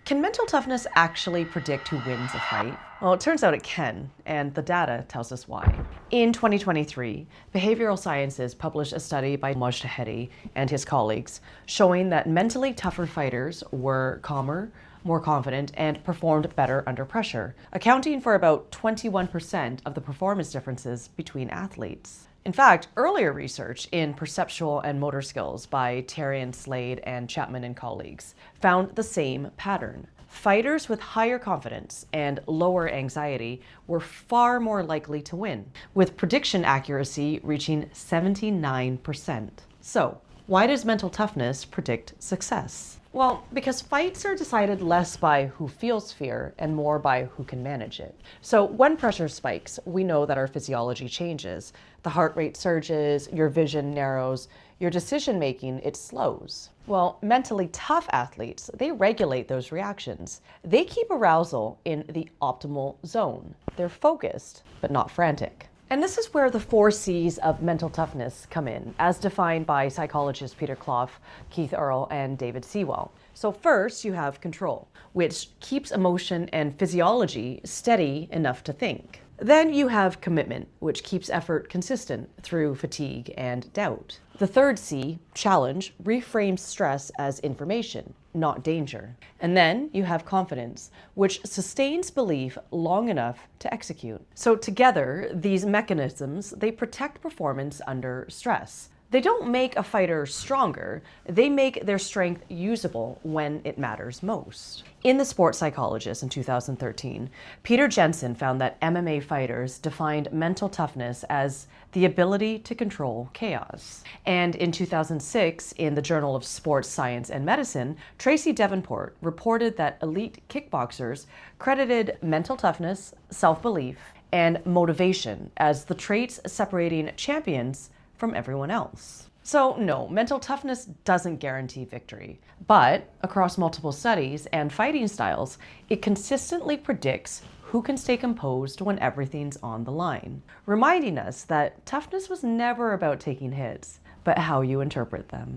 Can mental toughness actually predict who wins a fight? Well, it turns out it can, and the data tells us why. In 2023, Behavioral Sciences published a study by Mojtahedi and his colleagues showing that mentally tougher fighters were calmer, more confident, and performed better under pressure, accounting for about 21% of the performance differences between athletes. In fact, earlier research in perceptual and motor skills by Tarian, Slade, and Chapman and colleagues found the same pattern. Fighters with higher confidence and lower anxiety were far more likely to win, with prediction accuracy reaching 79%. So, why does mental toughness predict success? Well, because fights are decided less by who feels fear and more by who can manage it. So when pressure spikes, we know that our physiology changes. The heart rate surges, your vision narrows, your decision making, it slows. Well, mentally tough athletes, they regulate those reactions. They keep arousal in the optimal zone. They're focused, but not frantic. And this is where the 4 C's of mental toughness come in, as defined by psychologists Peter Clough, Keith Earle, and David Sewell. So first, you have control, which keeps emotion and physiology steady enough to think. Then you have commitment, which keeps effort consistent through fatigue and doubt. The 3rd C, challenge, reframes stress as information, not danger. And then you have confidence, which sustains belief long enough to execute. So together, these mechanisms, they protect performance under stress. They don't make a fighter stronger, they make their strength usable when it matters most. In The Sports Psychologist in 2013, Peter Jensen found that MMA fighters defined mental toughness as the ability to control chaos. And in 2006, in the Journal of Sports Science and Medicine, Tracy Davenport reported that elite kickboxers credited mental toughness, self-belief, and motivation as the traits separating champions from everyone else. So no, mental toughness doesn't guarantee victory, but across multiple studies and fighting styles, it consistently predicts who can stay composed when everything's on the line, reminding us that toughness was never about taking hits, but how you interpret them.